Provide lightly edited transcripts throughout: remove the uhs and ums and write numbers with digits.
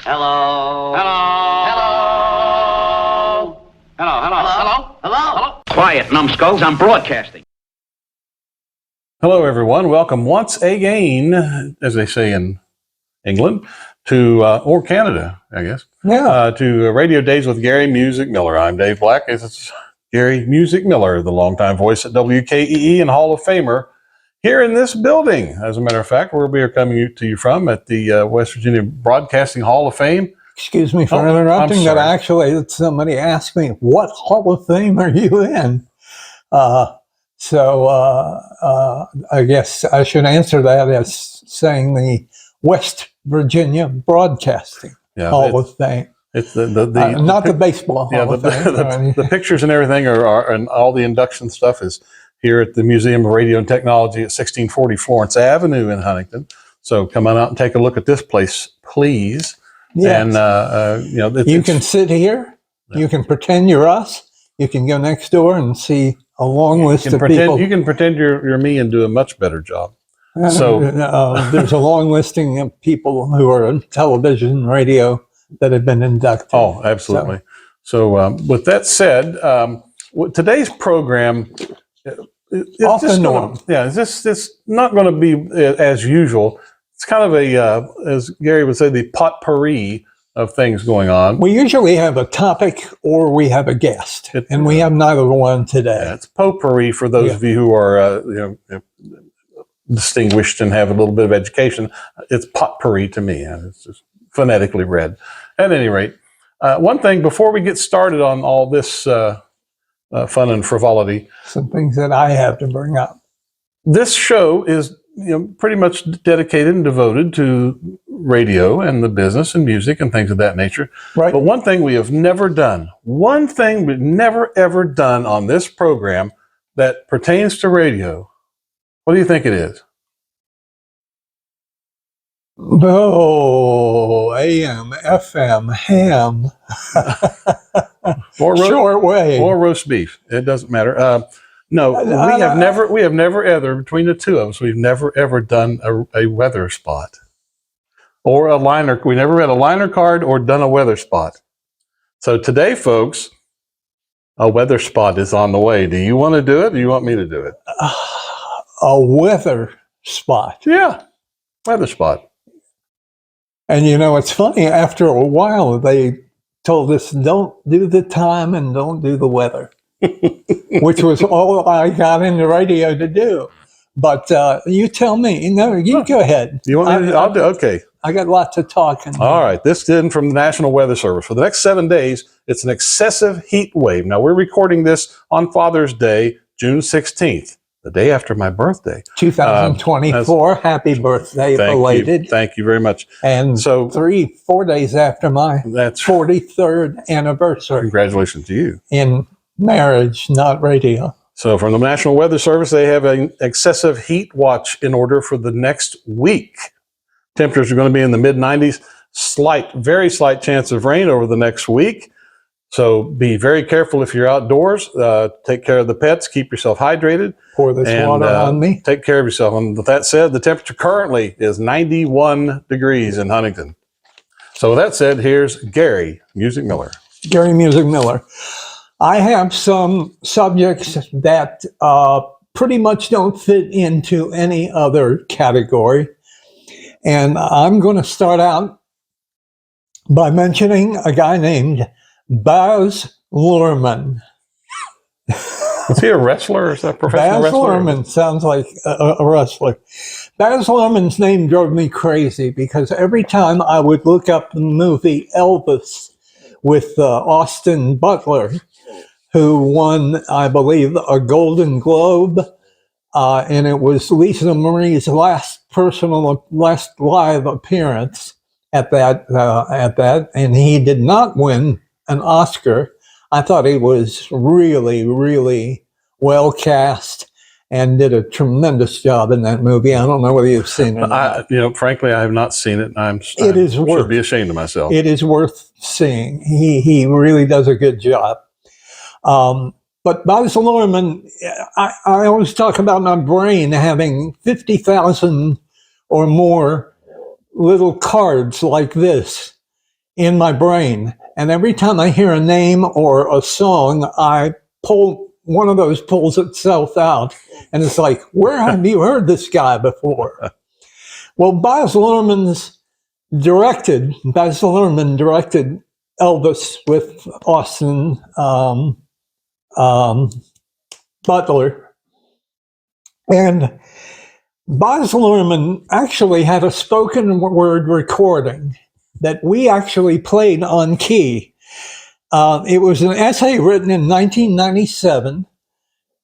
Hello. Hello. Hello. Hello. Hello. Hello. Hello. Quiet, numbskulls. I'm broadcasting. Hello, everyone. Welcome once again, as they say in England, to or Canada, I guess. Yeah. To Radio Days with Gary Music Miller. I'm Dave Black. It's Gary Music Miller, the longtime voice at WKEE and Hall of Famer here in this building. As a matter of fact, where we are coming to you from at the West Virginia Broadcasting Hall of Fame. Excuse me for interrupting, but actually somebody asked me, what Hall of Fame are you in? So I guess I should answer that as saying the West Virginia Broadcasting Hall of Fame. It's not the baseball Hall of Fame. The pictures and everything are and all the induction stuff is here at the Museum of Radio and Technology at 1640 Florence Avenue in Huntington. So come on out and take a look at this place, please. Yes. And you can sit here. Yeah. You can pretend you're us. You can go next door and see a long list of people. You can pretend you're me and do a much better job. So there's a long listing of people who are on television, radio that have been inducted. Oh, absolutely. So with that said, today's program it's not going to be as usual. It's kind of a, as Gary would say, the potpourri of things going on. We usually have a topic or we have a guest, and we have neither one today. Yeah, it's potpourri for those of you who are distinguished and have a little bit of education. It's potpourri to me, and it's just phonetically read. At any rate, one thing before we get started on all this fun and frivolity, some things that I have to bring up. This show is pretty much dedicated and devoted to radio and the business and music and things of that nature. Right. But one thing we have never done, ever done on this program that pertains to radio, what do you think it is? Oh, AM, FM, ham. Shortwave. Or roast beef. It doesn't matter. No, we have never ever, between the two of us, we've never ever done a weather spot or a liner. We never read a liner card or done a weather spot. So today, folks, a weather spot is on the way. Do you want to do it? Or do you want me to do it? A weather spot. Yeah, weather spot. And it's funny, after a while, they told us, don't do the time and don't do the weather, which was all I got into radio to do. But you tell me. No, you go ahead. You want me to? I'll do. Okay. I got lots of talking. All right. This is from the National Weather Service. For the next 7 days, it's an excessive heat wave. Now, we're recording this on Father's Day, June 16th. The day after my birthday. 2024. Happy birthday, belated. Thank you very much. And so 4 days after my 43rd anniversary. Congratulations to you. In marriage, not radio. So from the National Weather Service, they have an excessive heat watch in order for the next week. Temperatures are going to be in the mid-90s. Very slight chance of rain over the next week. So be very careful if you're outdoors. Take care of the pets. Keep yourself hydrated. Pour this water on me. Take care of yourself. And with that said, the temperature currently is 91 degrees in Huntington. So with that said, here's Gary Music Miller. Gary Music Miller. I have some subjects that pretty much don't fit into any other category. And I'm going to start out by mentioning a guy named Baz Luhrmann. Is he a wrestler or is that a professional wrestler? Baz Luhrmann sounds like a wrestler. Baz Luhrmann's name drove me crazy because every time I would look up the movie Elvis with Austin Butler, who won, I believe, a Golden Globe, and it was Lisa Marie's last live appearance at that, and he did not win an Oscar. I thought he was really, really well cast and did a tremendous job in that movie. I don't know whether you've seen it. Frankly, I have not seen it. I should be ashamed of myself. It is worth seeing. He really does a good job. But Baz Luhrmann, I always talk about my brain having 50,000 or more little cards like this in my brain. And every time I hear a name or a song, I pull one of those pulls itself out. And it's like, where have you heard this guy before? Well, Baz Luhrmann directed Elvis with Austin Butler. And Baz Luhrmann actually had a spoken word recording that we actually played on key. It was an essay written in 1997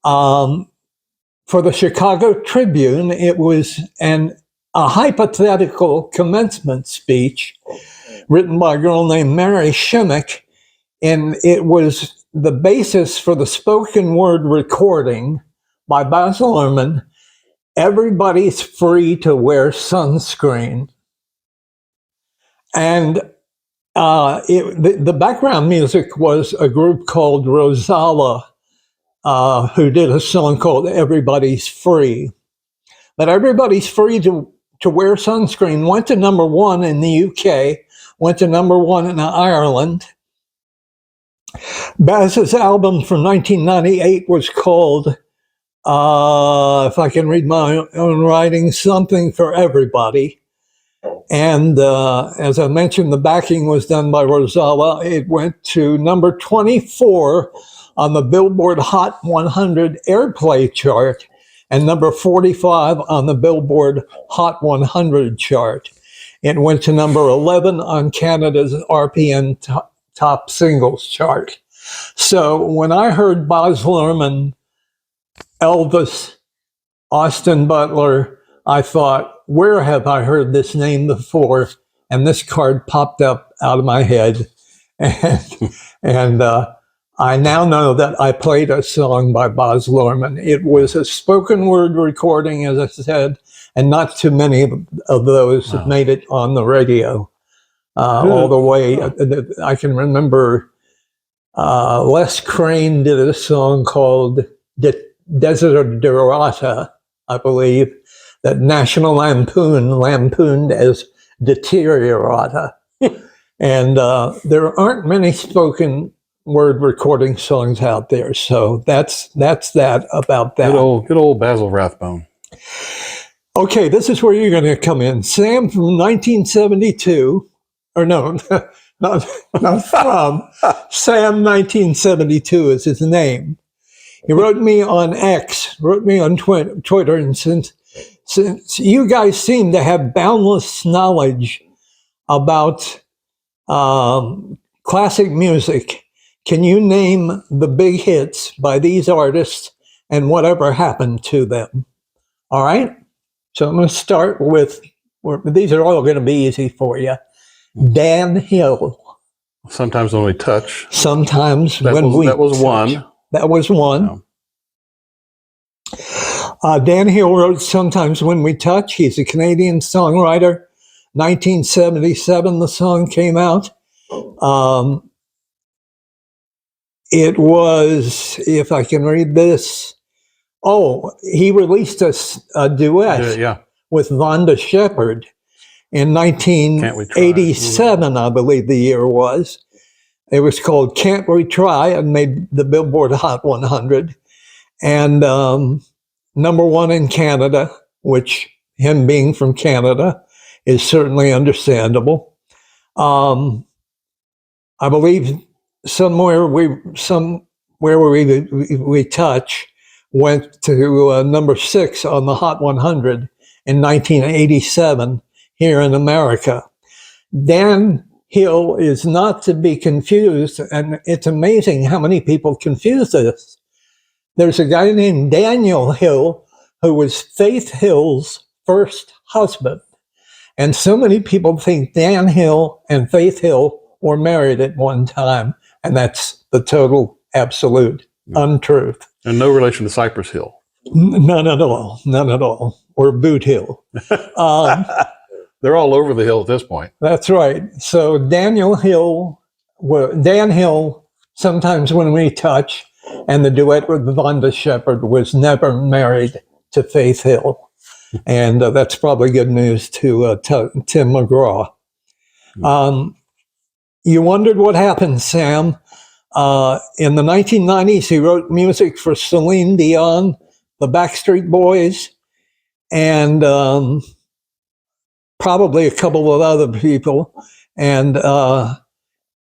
for the Chicago Tribune. It was a hypothetical commencement speech written by a girl named Mary Shimmick, and it was the basis for the spoken word recording by Baz Luhrmann. Everybody's free to wear sunscreen. And the background music was a group called Rosala, who did a song called Everybody's Free. But Everybody's Free to wear sunscreen went to number one in the UK, went to number one in Ireland. Baz's album from 1998 was called, if I can read my own writing, Something for Everybody. And as I mentioned, the backing was done by Rosala. It went to number 24 on the Billboard Hot 100 Airplay chart and number 45 on the Billboard Hot 100 chart. It went to number 11 on Canada's RPM Top Singles chart. So when I heard Baz Luhrmann, Elvis, Austin Butler, I thought, where have I heard this name before? And this card popped up out of my head. And I now know that I played a song by Baz Luhrmann. It was a spoken word recording, as I said, and not too many of those have made it on the radio all the way. I can remember Les Crane did a song called Desiderata, I believe, that National Lampoon lampooned as deteriorata. And there aren't many spoken word recording songs out there. So that's that about that. Good old Basil Rathbone. Okay, this is where you're going to come in. Sam from 1972, or no, not from, Sam 1972 is his name. He wrote me on X, wrote me on Twitter, and since you guys seem to have boundless knowledge about classic music, can you name the big hits by these artists and whatever happened to them? All right? So I'm going to start with, these are all going to be easy for you. Dan Hill. Sometimes When We Touch. Sometimes That was one. That was one. Yeah. Dan Hill wrote Sometimes When We Touch. He's a Canadian songwriter. 1977, the song came out. It was, if I can read this, he released a duet with Vonda Shepard in 1987, I believe the year was. It was called Can't We Try and made the Billboard Hot 100. And number one in Canada, which him being from Canada is certainly understandable. I believe Somewhere we Touch went to number 6 on the Hot 100 in 1987 here in America. Dan Hill is not to be confused, and it's amazing how many people confuse this. There's a guy named Daniel Hill who was Faith Hill's first husband. And so many people think Dan Hill and Faith Hill were married at one time, and that's the total, absolute untruth. And no relation to Cypress Hill. None at all. Or Boot Hill. They're all over the hill at this point. That's right. So Dan Hill, Sometimes When We Touch, and the duet with Vonda Shepard was never married to Faith Hill. And that's probably good news to Tim McGraw. You wondered what happened, Sam. In the 1990s, he wrote music for Celine Dion, the Backstreet Boys, and probably a couple of other people. And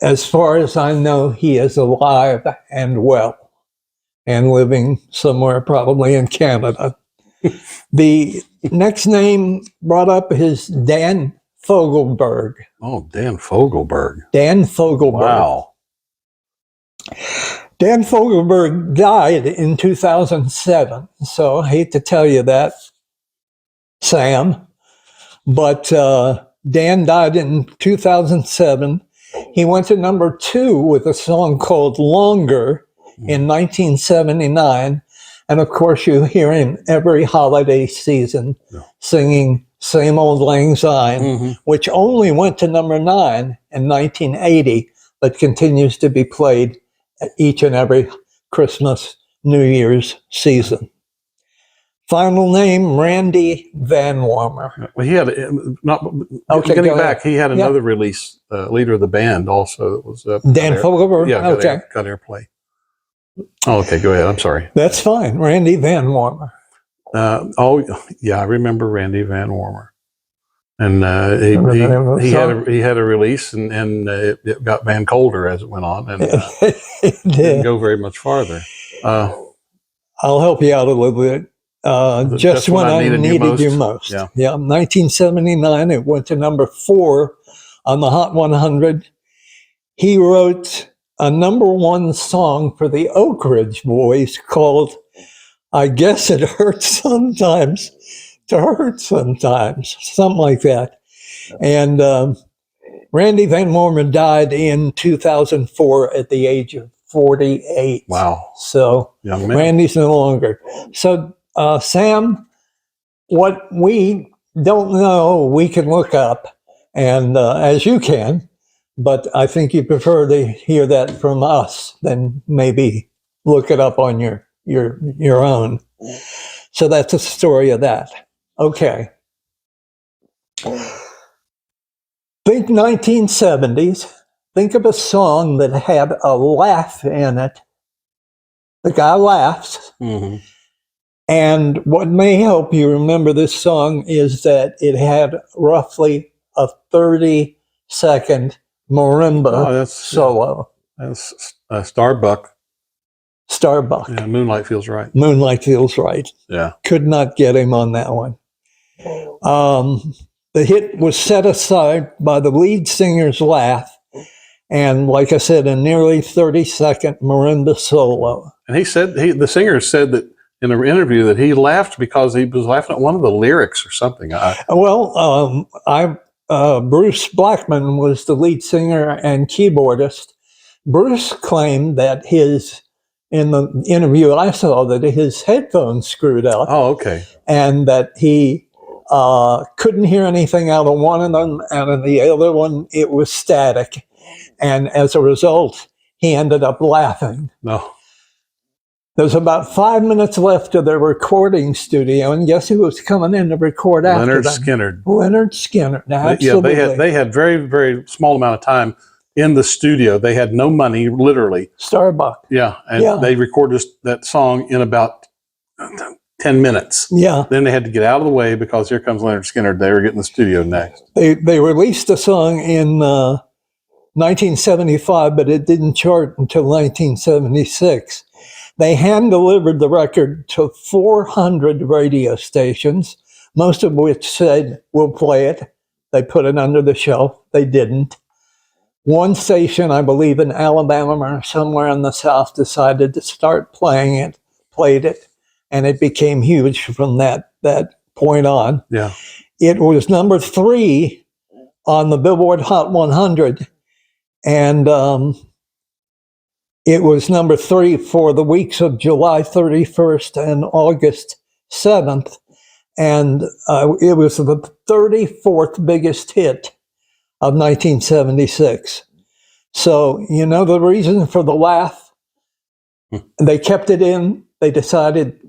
as far as I know, he is alive and well and living somewhere probably in Canada. The next name brought up is Dan Fogelberg. Oh, Dan Fogelberg. Dan Fogelberg. Wow. Dan Fogelberg died in 2007. So I hate to tell you that, Sam, but Dan died in 2007. He went to number 2 with a song called Longer in 1979. And of course, you hear him every holiday season singing Same Old Lang Syne, which only went to number 9 in 1980, but continues to be played each and every Christmas, New Year's season. Final name, Randy Van Warmer. Well, he had getting back. He had another release, leader of the band, also. That was Dan Fogelberg. Yeah, got airplay. Oh, okay, go ahead. I'm sorry. That's fine. Randy Van Warmer. I remember Randy Van Warmer, and he had a release, and it got Van Colder as it went on, and it didn't go very much farther. I'll help you out a little bit. Just when I needed you most. Yeah, 1979, it went to number 4 on the Hot 100. He wrote a number 1 song for the Oak Ridge Boys called I Guess It Hurts Sometimes to Hurt Sometimes, something like that. And Randy Van Warmer died in 2004 at the age of 48. Wow. So young man. Randy's no longer. So Sam, what we don't know, we can look up, and as you can, but I think you prefer to hear that from us than maybe look it up on your own. So that's the story of that. Okay. Think 1970s. Think of a song that had a laugh in it. The guy laughs. Mm-hmm. And what may help you remember this song is that it had roughly a 30-second marimba solo. That's Starbuck. Starbuck. Yeah, Moonlight Feels Right. Moonlight Feels Right. Yeah. Could not get him on that one. The hit was set aside by the lead singer's laugh, and like I said, a nearly 30-second marimba solo. And the singer said that in an interview that he laughed because he was laughing at one of the lyrics or something. Bruce Blackman was the lead singer and keyboardist. Bruce claimed that in the interview I saw, that his headphones screwed up. Oh, okay. And that he couldn't hear anything out of one of them, and in the other one, it was static. And as a result, he ended up laughing. No. There's about 5 minutes left of the recording studio, and guess who was coming in to record after Leonard them? Skinner. Leonard Skinner. Absolutely. Yeah, they had very, very small amount of time in the studio. They had no money, literally. Starbuck. Yeah, and they recorded that song in about 10 minutes. Yeah. Then they had to get out of the way because here comes Leonard Skinner. They were getting the studio next. They released the song in 1975, but it didn't chart until 1976. They hand-delivered the record to 400 radio stations, most of which said, we'll play it. They put it under the shelf. They didn't. One station, I believe in Alabama or somewhere in the South, decided to start playing it, played it, and it became huge from that point on. Yeah. It was number 3 on the Billboard Hot 100, and it was number 3 for the weeks of July 31st and August 7th, and it was the 34th biggest hit of 1976. So, you know the reason for the laugh? They kept it in. They decided,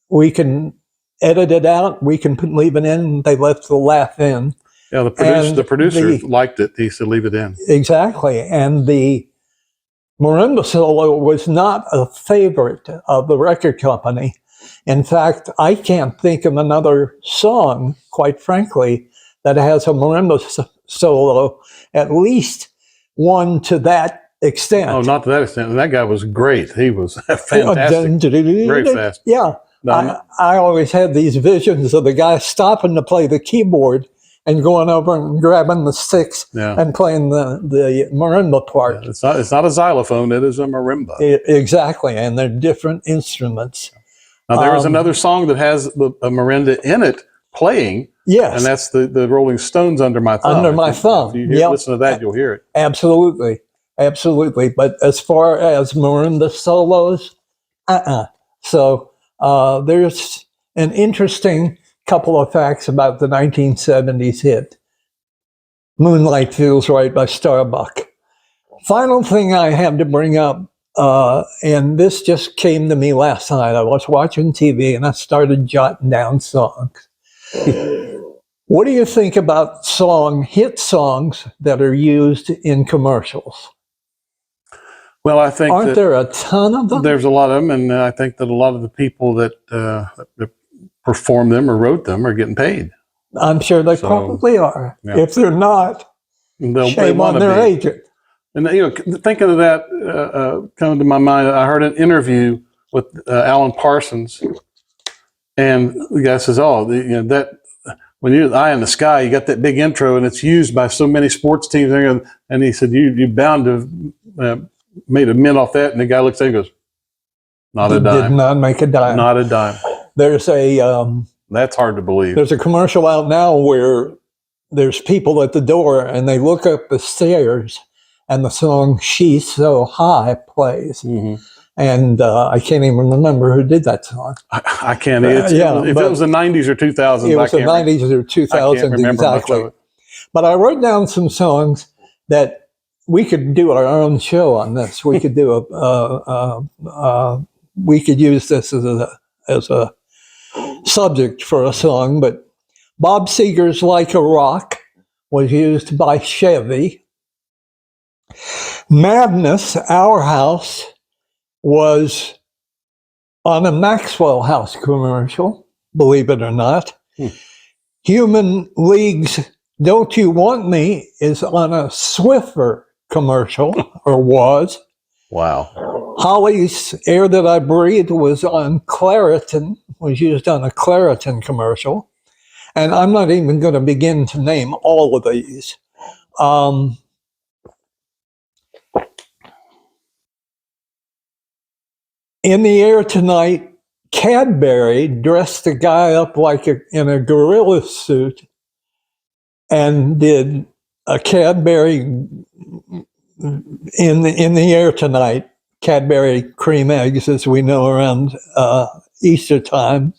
we can edit it out. We can leave it in. They left the laugh in. Yeah, the And producer liked it. He said, leave it in. Exactly. And the marimba solo was not a favorite of the record company. In fact, I can't think of another song, quite frankly, that has a marimba solo, at least one to that extent. Oh, not to that extent. And that guy was great. He was fantastic. Very fast. Yeah. I always had these visions of the guy stopping to play the keyboard and going over and grabbing the sticks and playing the marimba part. Yeah, it's not a xylophone, it is a marimba. Exactly, and they're different instruments. Now, there is another song that has a marimba in it playing. Yes. And that's the Rolling Stones, Under My Thumb. Under My Thumb. If you listen to that, you'll hear it. Absolutely. Absolutely. But as far as marimba solos, So there's an interesting couple of facts about the 1970s hit, Moonlight Feels Right by Starbuck. Final thing I have to bring up, and this just came to me last night. I was watching TV and I started jotting down songs. What do you think about hit songs that are used in commercials? Well, I think Aren't there a ton of them? There's a lot of them, and I think that a lot of the people that perform them or wrote them are getting paid. I'm sure they probably are. Yeah. If they're not, shame on their agent. And thinking of that, coming to my mind, I heard an interview with Alan Parsons, and the guy says, that when you're the eye in the sky, you got that big intro, and it's used by so many sports teams. And he said, you're bound to made a mint off that. And the guy looks at him and goes, not a dime. Did not make a dime. Not a dime. There's that's hard to believe. There's a commercial out now where there's people at the door and they look up the stairs and the song She's So High plays. Mm-hmm. And I can't even remember who did that song. I can't. If it was the 90s or 2000s, it was the 90s or 2000s, exactly. But I wrote down some songs that we could do our own show on this. We could do we could use this as a subject for a song. But Bob Seger's "Like a Rock" was used by Chevy. "Madness," Our House, was on a Maxwell House commercial, believe it or not. Human League's "Don't You Want Me" is on a Swiffer commercial, or was. Wow. Holly's "Air That I Breathe" was on Claritin, was used on a Claritin commercial. And I'm not even going to begin to name all of these. In the Air Tonight, Cadbury dressed the guy up like in a gorilla suit and did a Cadbury in the Air Tonight, Cadbury cream eggs, as we know around Easter time.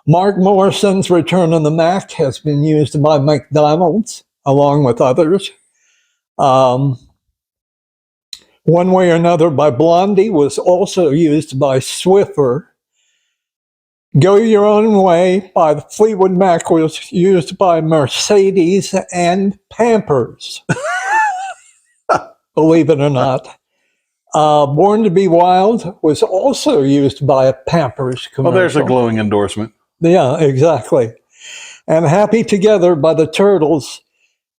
Mark Morrison's "Return on the Mac" has been used by McDonald's, along with others. "One Way or Another" by Blondie was also used by Swiffer. "Go Your Own Way" by the Fleetwood Mac was used by Mercedes and Pampers. Believe it or not. "Born to Be Wild" was also used by a Pampers commercial. Well, there's a glowing endorsement. Yeah, exactly. And "Happy Together" by the Turtles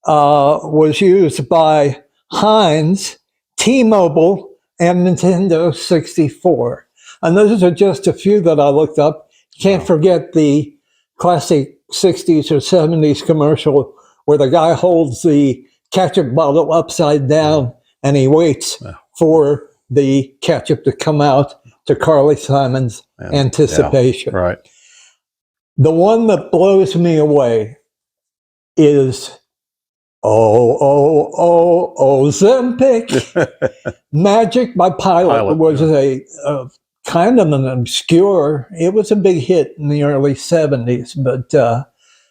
was used by Heinz, T-Mobile, and Nintendo 64. And those are just a few that I looked up. Can't forget the classic 60s or 70s commercial where the guy holds the ketchup bottle upside down and he waits for the ketchup to come out to Carly Simon's Anticipation. Yeah, right. The one that blows me away is Ozempic. Magic by Pilot was a kind of an obscure, it was a big hit in the early 70s, but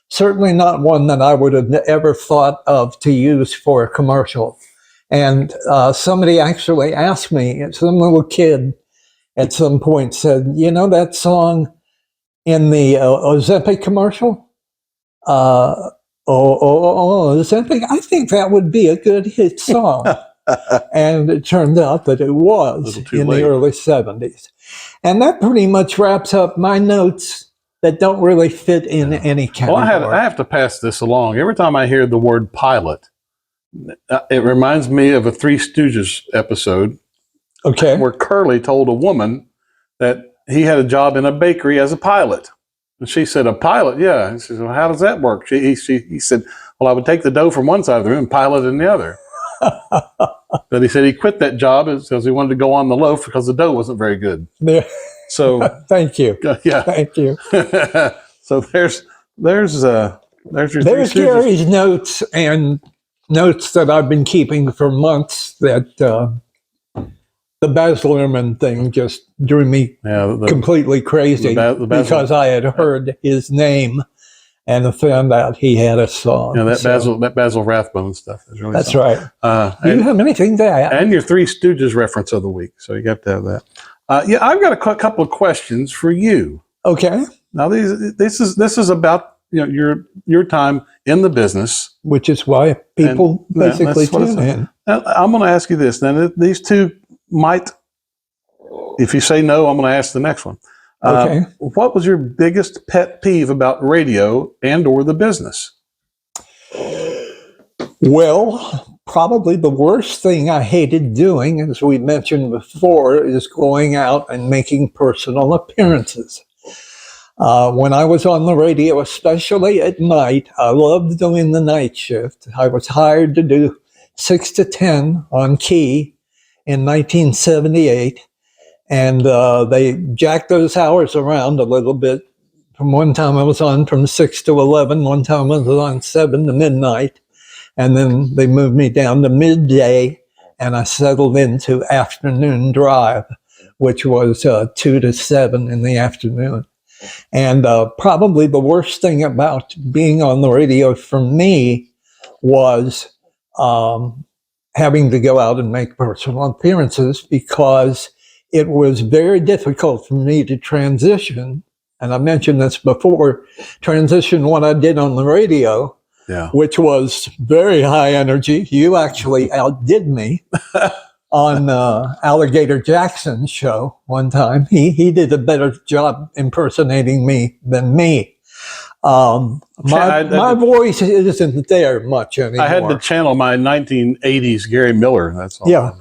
certainly not one that I would have ever thought of to use for a commercial. And somebody actually asked me, some little kid at some point said, you know that song in the Ozempic commercial? Something. I think that would be a good hit song. And it turned out that it was in the early 70s. And that pretty much wraps up my notes that don't really fit in any category. Well, I have to pass this along. Every time I hear the word pilot, it reminds me of a Three Stooges episode. Okay. Where Curly told a woman that he had a job in a bakery as a pilot. And she said, "A pilot? Yeah." He says, "Well, how does that work?" He said, "Well, I would take the dough from one side of the room and pilot it in the other." But he said he quit that job because he wanted to go on the loaf because the dough wasn't very good. So thank you. Yeah. Thank you. So there's your There's Gary's notes and notes that I've been keeping for months that the Baz Luhrmann thing just drew me completely crazy because I had heard his name and found out he had a song. That Basil Rathbone stuff is really that's something. Right. Do you have anything to add? And your Three Stooges reference of the week, so you have to have that. I've got a couple of questions for you. Okay. Now this is about your time in the business, which is why people basically tune in. I'm going to ask you this. Then these two might, if you say no, I'm going to ask the next one. Okay. What was your biggest pet peeve about radio and/or the business? Well, probably the worst thing I hated doing, as we mentioned before, is going out and making personal appearances. When I was on the radio, especially at night, I loved doing the night shift. I was hired to do 6 to 10 on key in 1978. And they jacked those hours around a little bit. From one time I was on from 6 to 11, one time I was on 7 to midnight. And then they moved me down to midday, and I settled into afternoon drive, which was 2 to 7 in the afternoon. And probably the worst thing about being on the radio for me was having to go out and make personal appearances, because it was very difficult for me to transition, and I mentioned this before, transition what I did on the radio, which was very high energy. You actually outdid me on Alligator Jackson's show one time. He did a better job impersonating me than me. My voice isn't there much anymore. I had to channel my 1980s Gary Miller. That's all. Yeah.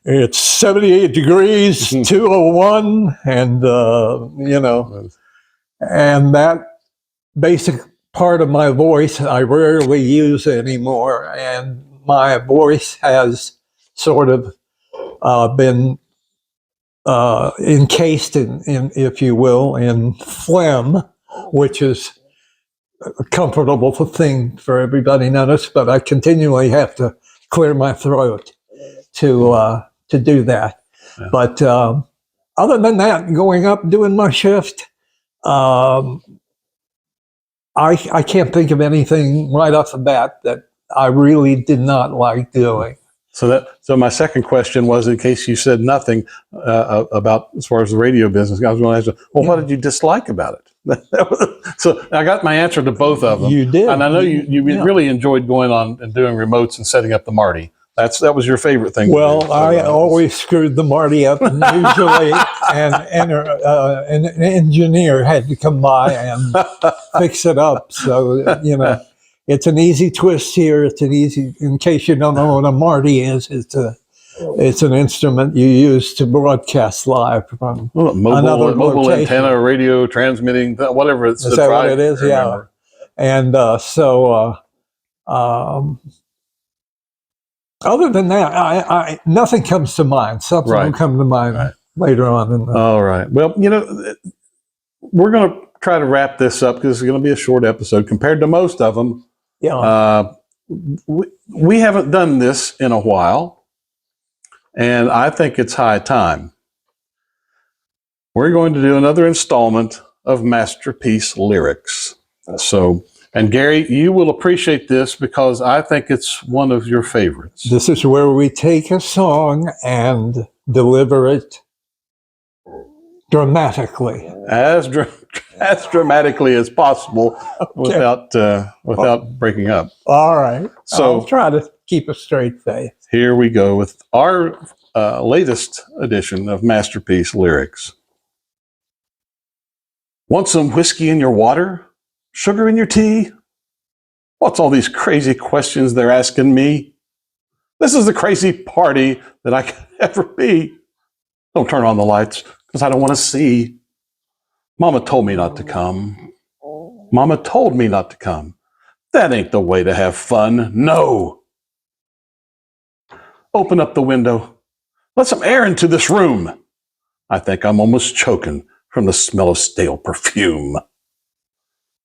It's 78 degrees, 201, and, and that basic part of my voice I rarely use anymore. And my voice has sort of been encased in, if you will, in phlegm, which is a comfortable thing for everybody to notice, but I continually have to clear my throat to do that. Yeah. But other than that, going up, doing my shift, I can't think of anything right off the bat that I really did not like doing. So my second question was, in case you said nothing about as far as the radio business, I was going to ask, what did you dislike about it? So I got my answer to both of them. You did. And I know you really enjoyed going on and doing remotes and setting up the Marty. That was your favorite thing. Well, I always screwed the Marty up, and usually an engineer had to come by and fix it up. So, it's an easy twist here. It's an easy, in case you don't know what a Marty is, it's an instrument you use to broadcast live from another mobile location. Antenna, radio transmitting, whatever it's. Is that what it is? Yeah. And other than that, I nothing comes to mind. Something will come to mind later on. All right. Well, we're going to try to wrap this up because it's going to be a short episode compared to most of them. Yeah. We haven't done this in a while, and I think it's high time. We're going to do another installment of Masterpiece Lyrics. So, and Gary, you will appreciate this because I think it's one of your favorites. This is where we take a song and deliver it dramatically. as dramatically as possible without breaking up. All right. So I'll try to keep a straight face. here we go with our latest edition of Masterpiece Lyrics. Want some whiskey in your water? Sugar in your tea? What's all these crazy questions they're asking me? This is the crazy party that I could ever be. Don't turn on the lights because I don't want to see. Mama told me not to come. Mama told me not to come. That ain't the way to have fun. No. Open up the window. Let some air into this room. I think I'm almost choking from the smell of stale perfume.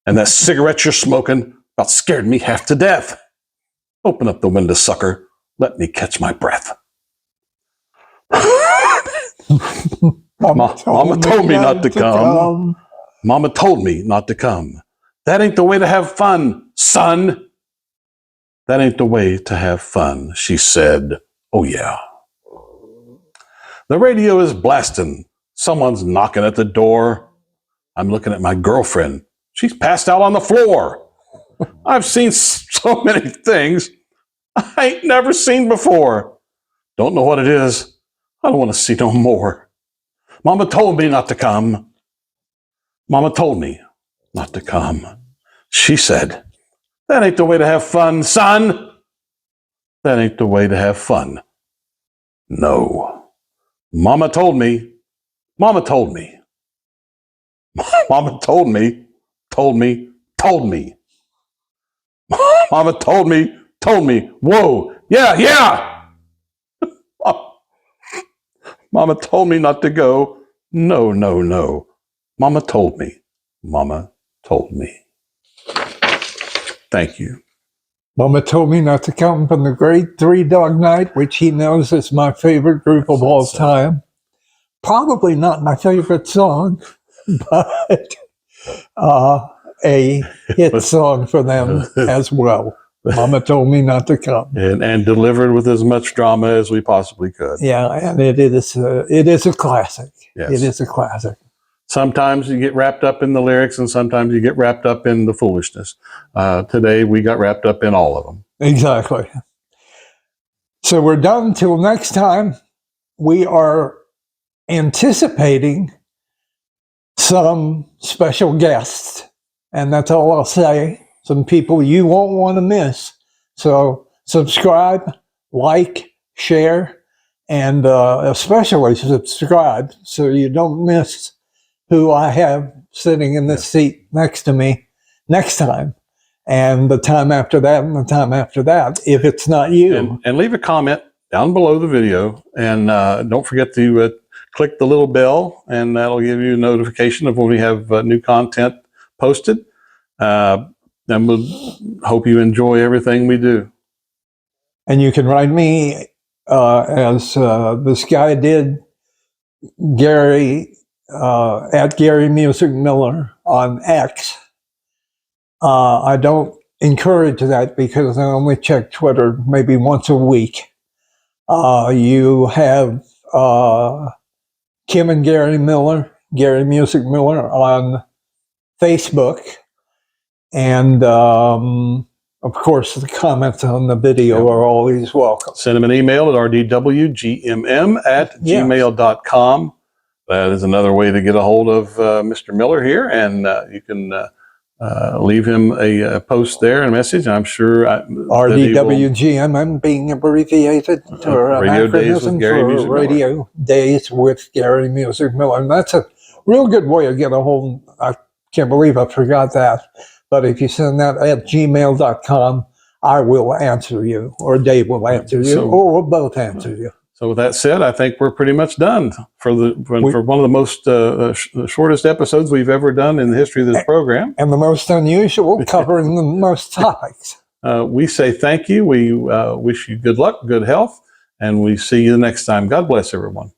And that cigarette you're smoking about scared me half to death. Open up the window, sucker. Let me catch my breath. Mama told me not to come. Mama told me not to come. That ain't the way to have fun, son. That ain't the way to have fun, she said. Oh, yeah. The radio is blasting. Someone's knocking at the door. I'm looking at my girlfriend. She's passed out on the floor. I've seen so many things I ain't never seen before. Don't know what it is. I don't want to see no more. Mama told me not to come. Mama told me not to come. She said, that ain't the way to have fun, son. That ain't the way to have fun. No. Mama told me. Mama told me. Mama told me. Told me. Told me. Mama told me. Told me. Whoa. Yeah. Mama told me not to go. No. Mama told me. Mama told me. Thank you. Mama told me not to come from the great Three Dog Night, which he knows is my favorite group of all time. Probably not my favorite song, but a hit song for them as well. Mama told me not to come. And delivered with as much drama as we possibly could. Yeah, and it is a classic. Yes. It is a classic. Sometimes you get wrapped up in the lyrics and sometimes you get wrapped up in the foolishness. Today we got wrapped up in all of them. Exactly. So we're done till next time. We are anticipating some special guests, and that's all I'll say. Some people you won't want to miss. So subscribe, like, share, and especially subscribe so you don't miss who I have sitting in this seat next to me next time, and the time after that, and the time after that, if it's not you. And leave a comment down below the video, and don't forget to click the little bell, and that'll give you a notification of when we have new content posted. And we'll hope you enjoy everything we do. And you can write me as this guy did, Gary, at Gary Music Miller on X. I don't encourage that because I only check Twitter maybe once a week. You have Kim and Gary Miller, Gary Music Miller on Facebook. And of course, the comments on the video are always welcome. Send them an email at rdwgmm@gmail.com. That is another way to get a hold of Mr. Miller here, and you can leave him a post there and a message. I'm sure RDWGMM being abbreviated to Radio Days with Gary Music Miller. Radio Days with Gary Music Miller. And that's a real good way to get a hold. I can't believe I forgot that. But if you send that at gmail.com, I will answer you, or Dave will answer you, or we'll both answer you. So with that said, I think we're pretty much done for one of the most shortest episodes we've ever done in the history of this program. And the most unusual, covering the most topics. We say thank you. We wish you good luck, good health, and we see you the next time. God bless everyone.